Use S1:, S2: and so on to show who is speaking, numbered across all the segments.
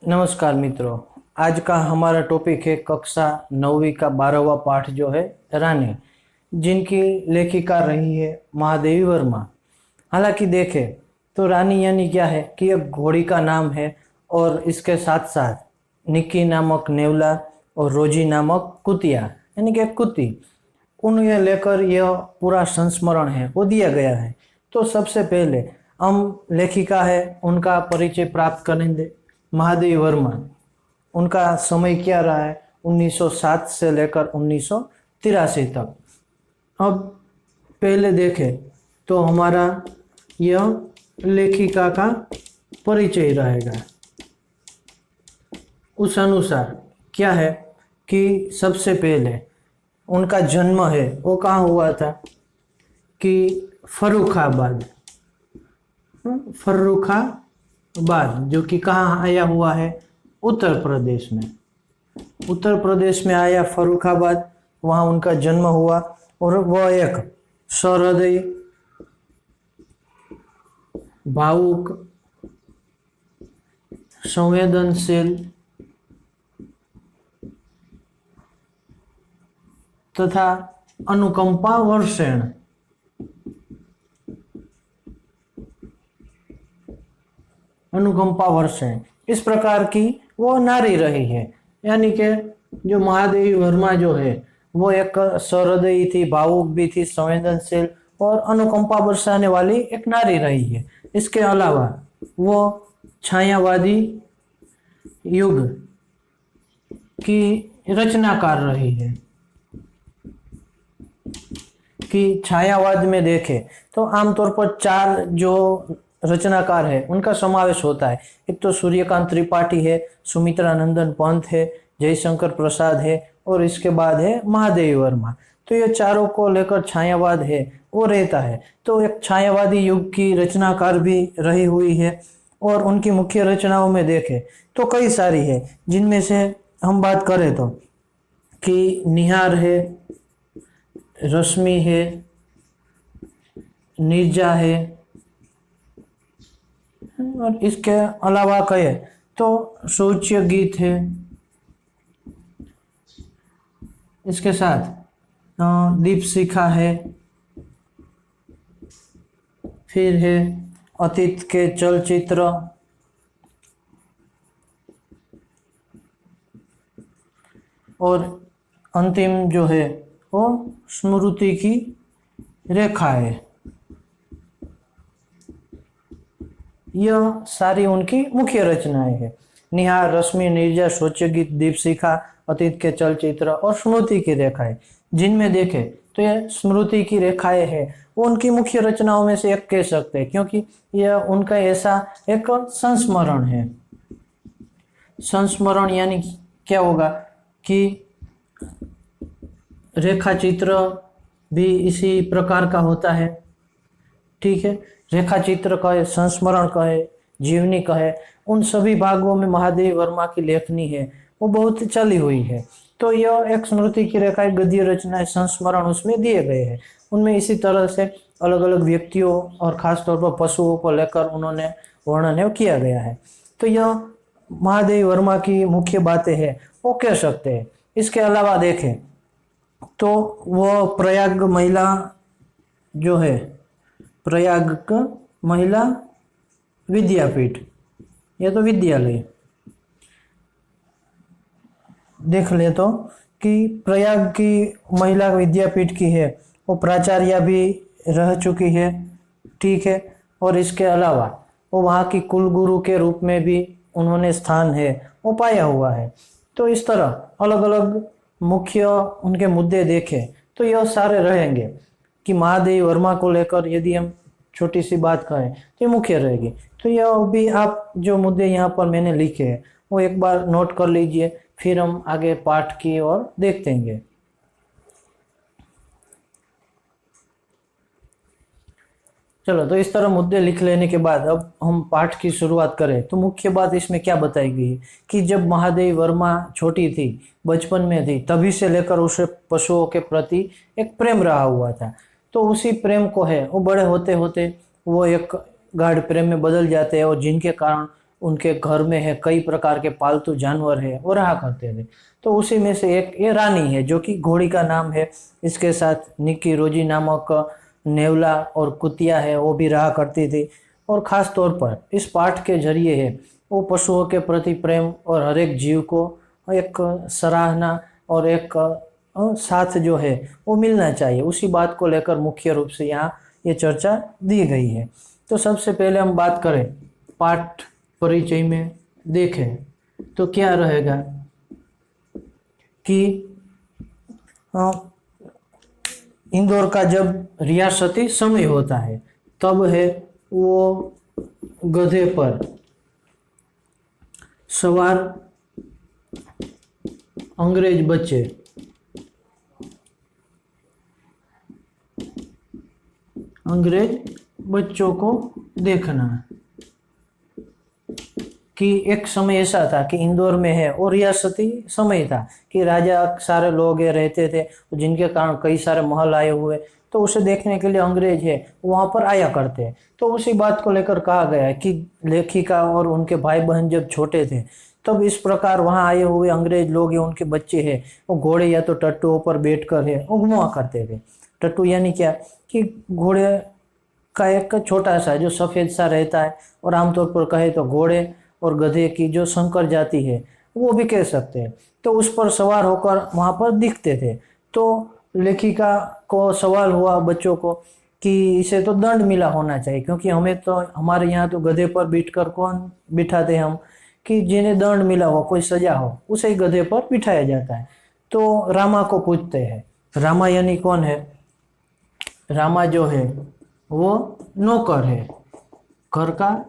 S1: नमस्कार मित्रों। आज का हमारा टॉपिक है कक्षा 9वीं का 12वां पाठ जो है रानी, जिनकी लेखिका रही है महादेवी वर्मा। हालांकि देखें तो रानी यानी क्या है कि एक घोड़ी का नाम है और इसके साथ साथ निक्की नामक नेवला और रोजी नामक कुतिया यानी कि एक कुत्ती, उन्हें लेकर यह पूरा संस्मरण है वो दिया गया है। तो सबसे पहले हम लेखिका है उनका परिचय प्राप्त करेंगे। महादेवी वर्मा, उनका समय क्या रहा है 1907 से लेकर 1983 तक। अब पहले देखें तो हमारा यह लेखिका का परिचय रहेगा। उस अनुसार क्या है कि सबसे पहले उनका जन्म है वो कहाँ हुआ था कि फर्रुखाबाद, फर्रुखाबाद जो कि कहाँ आया हुआ है उत्तर प्रदेश में। उत्तर प्रदेश में आया फर्रुखाबाद, वहाँ उनका जन्म हुआ और वह एक सहृदयी, भावुक, संवेदनशील तथा अनुकंपा वर्षण इस प्रकार की वो नारी रही है। यानी कि जो महादेवी वर्मा जो है वो एक सहृदयी थी, भावुक भी थी, संवेदनशील और अनुकंपा बरसाने वाली एक नारी रही है। इसके अलावा वो छायावादी युग की रचनाकार रही है। कि छायावाद में देखें तो आमतौर पर 4 जो रचनाकार है उनका समावेश होता है। एक तो सूर्यकांत त्रिपाठी है, सुमित्रा नंदन पंत है, जयशंकर प्रसाद है और इसके बाद है महादेवी वर्मा। तो ये चारों को लेकर छायावाद है वो रहता है। तो एक छायावादी युग की रचनाकार भी रही हुई है और उनकी मुख्य रचनाओं में देखें तो कई सारी है, जिनमें से हम बात करें तो कि निहार है, रश्मि है, नीरजा है और इसके अलावा कहे तो शौच्य गीत है। इसके साथ दीपशिखा है, फिर है अतीत के चलचित्र, और अंतिम जो है वो स्मृति की रेखा है। यह सारी उनकी मुख्य रचनाएं हैं। निहार, रश्मि, नीरजा, शौच्यगीत, दीपशिखा, अतीत के चलचित्र और स्मृति की रेखाएं। जिनमें देखें तो यह स्मृति की रेखाएं है वो उनकी मुख्य रचनाओं में से एक कह सकते हैं, क्योंकि यह उनका ऐसा एक संस्मरण है। संस्मरण यानी क्या होगा कि रेखा चित्र भी इसी प्रकार का होता है। ठीक है, रेखा चित्र कहे, संस्मरण कहे, जीवनी कहे, उन सभी भागों में महादेवी वर्मा की लेखनी है वो बहुत चली हुई है। तो यह एक स्मृति की रेखा, गद्य रचनाएं, संस्मरण उसमें दिए गए हैं। उनमें इसी तरह से अलग अलग व्यक्तियों और खास तौर पर पशुओं को लेकर उन्होंने वर्णन किया गया है। तो यह महादेवी वर्मा की मुख्य बातें हैं वो कह सकते हैं। इसके अलावा देखें तो वो प्रयाग महिला जो है, प्रयाग का महिला विद्यापीठ, यह तो विद्यालय देख ले तो कि प्रयाग की महिला विद्यापीठ की है, वो प्राचार्य भी रह चुकी है। ठीक है, और इसके अलावा वो वहाँ की कुलगुरु के रूप में भी उन्होंने स्थान है वो पाया हुआ है। तो इस तरह अलग अलग मुख्य उनके मुद्दे देखें तो यह सारे रहेंगे कि महादेवी वर्मा को लेकर यदि हम छोटी सी बात करें तो ये मुख्य रहेगी। तो यह भी आप जो मुद्दे यहाँ पर मैंने लिखे हैं वो एक बार नोट कर लीजिए, फिर हम आगे पाठ की ओर देखते हैं। चलो, तो इस तरह मुद्दे लिख लेने के बाद अब हम पाठ की शुरुआत करें तो मुख्य बात इसमें क्या बताई गई है कि जब महादेवी वर्मा छोटी थी, बचपन में थी, तभी से लेकर उसे पशुओं के प्रति एक प्रेम रहा हुआ था। तो उसी प्रेम को है वो बड़े होते होते वो एक गाढ़ प्रेम में बदल जाते हैं और जिनके कारण उनके घर में है कई प्रकार के पालतू जानवर है, वो रहा करते थे। तो उसी में से एक ये रानी है जो कि घोड़ी का नाम है। इसके साथ निक्की रोजी नामक नेवला और कुतिया है, वो भी रहा करती थी। और ख़ास तौर पर इस पाठ के जरिए है वो पशुओं के प्रति प्रेम और हर एक जीव को एक सराहना और एक साथ जो है वो मिलना चाहिए, उसी बात को लेकर मुख्य रूप से यहाँ ये चर्चा दी गई है। तो सबसे पहले हम बात करें पाठ परिचय में देखें तो क्या रहेगा कि इंदौर का जब रियासती समय होता है तब है वो गधे पर सवार अंग्रेज बच्चों को देखना कि एक समय ऐसा था कि इंदौर में है और रियासती समय था कि राजा सारे लोग रहते थे, जिनके कारण कई सारे महल आए हुए, तो उसे देखने के लिए अंग्रेज है वहाँ पर आया करते हैं। तो उसी बात को लेकर कहा गया है कि लेखिका और उनके भाई बहन जब छोटे थे तब इस प्रकार वहाँ आए हुए अंग्रेज लोग या उनके बच्चे हैं वो घोड़े या तो टट्टुओं पर बैठकर है वो घुमा करते थे। टट्टू यानी क्या कि घोड़े का एक छोटा सा जो सफ़ेद सा रहता है, और आमतौर पर कहे तो घोड़े और गधे की जो संकर जाति है वो भी कह सकते हैं, तो उस पर सवार होकर वहाँ पर दिखते थे। तो लेखिका को सवाल हुआ बच्चों को कि इसे तो दंड मिला होना चाहिए, क्योंकि हमें तो हमारे यहाँ तो गधे पर बैठकर कौन बिठाते हम कि जिन्हें दंड मिला हो, कोई सजा हो, उसे ही गधे पर बिठाया जाता है। तो रामा को पूछते हैं, रामा यानी कौन है? रामा जो है वो नौकर है, घर का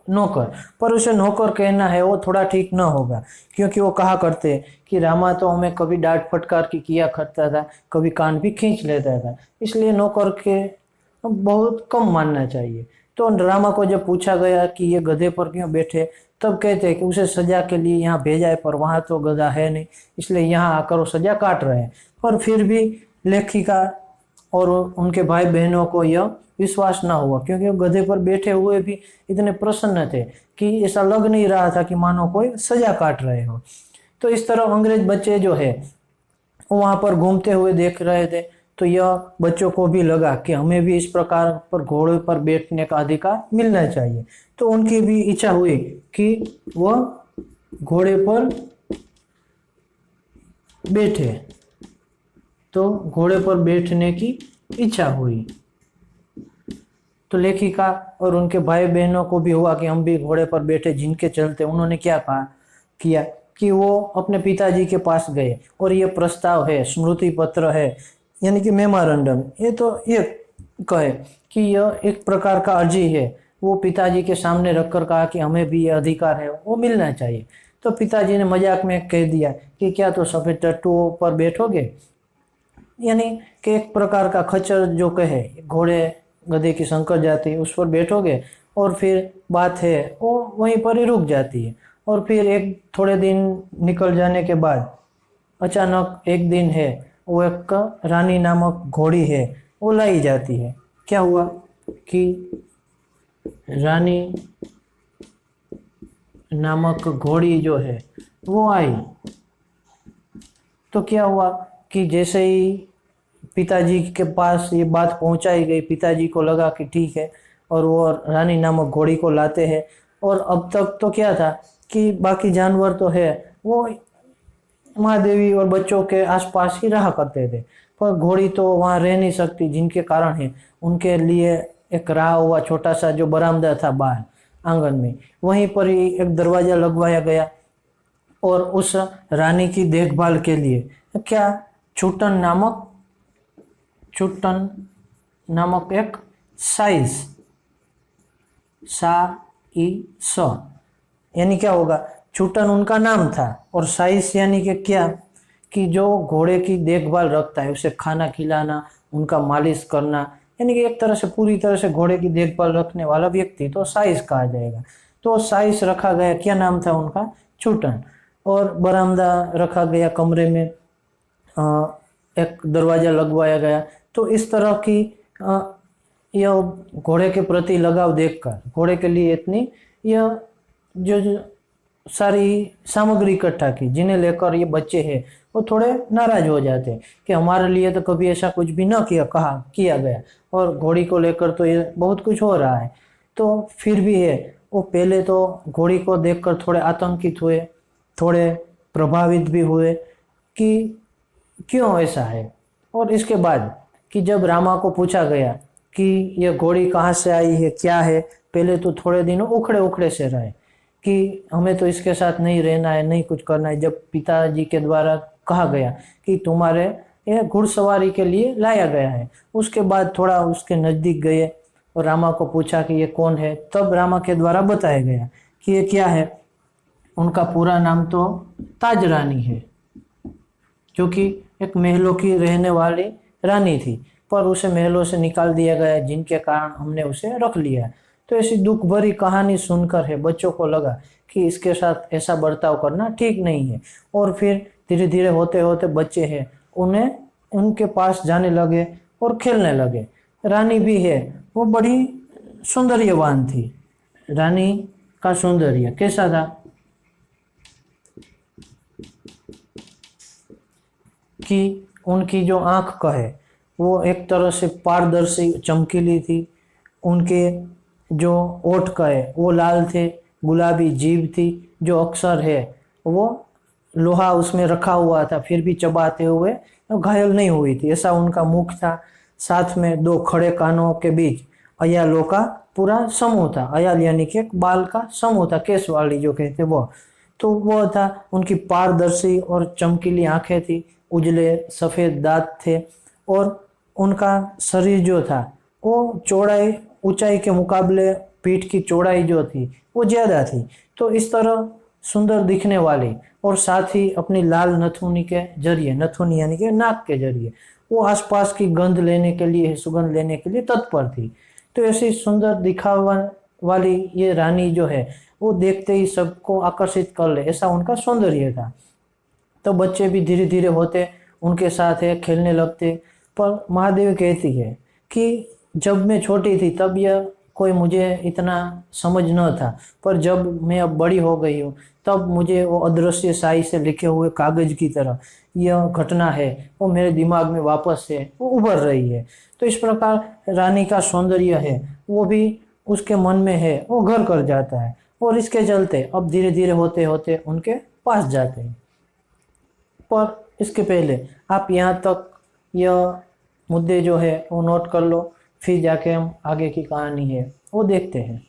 S1: नौकर। पर उसे नौकर कहना है वो थोड़ा ठीक न होगा, क्योंकि वो कहा करते कि रामा तो हमें कभी डांट फटकार की किया करता था, कभी कान भी खींच लेता था, इसलिए नौकर के बहुत कम मानना चाहिए। तो रामा को जब पूछा गया कि ये गधे पर क्यों बैठे, तब कहते हैं कि उसे सजा के लिए यहाँ भेजा है, पर वहाँ तो गधा है नहीं, इसलिए यहाँ आकर वो सजा काट रहे हैं। पर फिर भी लेखिका और उनके भाई बहनों को यह विश्वास ना हुआ, क्योंकि वो गधे पर बैठे हुए भी इतने प्रसन्न थे कि ऐसा लग नहीं रहा था कि मानो कोई सजा काट रहे हो। तो इस तरह अंग्रेज बच्चे जो है वहाँ पर घूमते हुए देख रहे थे, तो यह बच्चों को भी लगा कि हमें भी इस प्रकार पर घोड़े पर बैठने का अधिकार मिलना चाहिए। तो उनकी भी इच्छा हुई कि वह घोड़े पर बैठे, तो घोड़े पर बैठने की इच्छा हुई। तो लेखिका और उनके भाई बहनों को भी हुआ कि हम भी घोड़े पर बैठे, जिनके चलते उन्होंने क्या किया कि वो अपने पिताजी के पास गए और ये प्रस्ताव है, स्मृति पत्र है, यानी कि मेमोरेंडम, ये तो ये कहे कि यह एक प्रकार का अर्जी है, वो पिताजी के सामने रखकर कहा कि हमें भी ये अधिकार है, वो मिलना चाहिए। तो पिताजी ने मजाक में कह दिया कि क्या तो सफ़ेद टट्टुओं पर बैठोगे, यानी कि एक प्रकार का खच्चर जो कहे, घोड़े गधे की संकर जाति, उस पर बैठोगे और फिर बात है वो वहीं पर ही रुक जाती है। और फिर एक थोड़े दिन निकल जाने के बाद अचानक एक दिन है वो एक रानी नामक घोड़ी है वो लाई जाती है। क्या हुआ कि रानी नामक घोड़ी जो है वो आई, तो क्या हुआ कि जैसे ही पिताजी के पास ये बात पहुंचाई गई, पिताजी को लगा कि ठीक है, और वो रानी नामक घोड़ी को लाते हैं। और अब तक तो क्या था कि बाकी जानवर तो है वो महादेवी और बच्चों के आसपास ही रहा करते थे, पर घोड़ी तो वहाँ रह नहीं सकती, जिनके कारण है उनके लिए एक रहा हुआ छोटा सा जो बरामदा था बाहर आंगन में, वहीं पर ही एक दरवाज़ा लगवाया गया। और उस रानी की देखभाल के लिए क्या छुट्टन नामक एक साइज यानी क्या होगा, छुट्टन उनका नाम था, और साइज यानी कि क्या कि जो घोड़े की देखभाल रखता है, उसे खाना खिलाना, उनका मालिश करना, यानी कि एक तरह से पूरी तरह से घोड़े की देखभाल रखने वाला व्यक्ति तो साइज कहा जाएगा। तो साइज रखा गया, क्या नाम था उनका, छुट्टन। और बरामदा रखा गया, कमरे में एक दरवाज़ा लगवाया गया। तो इस तरह की यह घोड़े के प्रति लगाव देखकर, घोड़े के लिए इतनी यह जो सारी सामग्री इकट्ठा की, जिन्हें लेकर ये बच्चे हैं वो थोड़े नाराज हो जाते हैं कि हमारे लिए तो कभी ऐसा कुछ भी न किया गया, और घोड़ी को लेकर तो ये बहुत कुछ हो रहा है। तो फिर भी है, वो पहले तो घोड़ी को देखकर थोड़े आतंकित हुए, थोड़े प्रभावित भी हुए कि क्यों ऐसा है। और इसके बाद कि जब रामा को पूछा गया कि यह घोड़ी कहाँ से आई है, क्या है, पहले तो थोड़े दिनों उखड़े उखड़े से रहे कि हमें तो इसके साथ नहीं रहना है, नहीं कुछ करना है। जब पिताजी के द्वारा कहा गया कि तुम्हारे ये घुड़सवारी के लिए लाया गया है, उसके बाद थोड़ा उसके नज़दीक गए और रामा को पूछा कि ये कौन है। तब रामा के द्वारा बताया गया कि ये क्या है। उनका पूरा नाम तो ताज रानी है, क्योंकि एक महलों की रहने वाली रानी थी, पर उसे महलों से निकाल दिया गया, जिनके कारण हमने उसे रख लिया। तो ऐसी दुख भरी कहानी सुनकर है बच्चों को लगा कि इसके साथ ऐसा बर्ताव करना ठीक नहीं है। और फिर धीरे धीरे होते होते बच्चे हैं उन्हें उनके पास जाने लगे और खेलने लगे। रानी भी है, वो बड़ी सौंदर्यवान थी। रानी का सौंदर्य कैसा था कि उनकी जो आंख का है वो एक तरह से पारदर्शी चमकीली थी। उनके जो ओठ का है वो लाल थे, गुलाबी जीभ थी, जो अक्सर है वो लोहा उसमें रखा हुआ था फिर भी चबाते हुए घायल नहीं हुई थी, ऐसा उनका मुख था। साथ में दो खड़े कानों के बीच अयालों का पूरा समूह था। अयाल यानी कि एक बाल का समूह था, केस वाली जो कहते वो, तो वो था। उनकी पारदर्शी और चमकीली आंखें थी, उजले सफ़ेद दांत थे, और उनका शरीर जो था वो चौड़ाई ऊंचाई के मुकाबले पीठ की चौड़ाई जो थी वो ज़्यादा थी। तो इस तरह सुंदर दिखने वाली, और साथ ही अपनी लाल नथुनी के जरिए, नथुनी यानी कि नाक के जरिए, वो आसपास की गंध लेने के लिए, सुगंध लेने के लिए तत्पर थी। तो ऐसी सुंदर दिखावा वाली ये रानी जो है वो देखते ही सबको आकर्षित कर ले, ऐसा उनका सौंदर्य था। तो बच्चे भी धीरे धीरे होते उनके साथ है खेलने लगते। पर महादेवी कहती है कि जब मैं छोटी थी तब यह कोई मुझे इतना समझ न था, पर जब मैं अब बड़ी हो गई हूँ तब मुझे वो अदृश्य स्याही से लिखे हुए कागज की तरह यह घटना है वो मेरे दिमाग में वापस है वो उभर रही है। तो इस प्रकार रानी का सौंदर्य है वो भी उसके मन में है, वो घर कर जाता है, और इसके चलते अब धीरे धीरे होते होते उनके पास जाते हैं। पर इसके पहले आप यहाँ तक यह मुद्दे जो है वो नोट कर लो, फिर जाके हम आगे की कहानी है वो देखते हैं।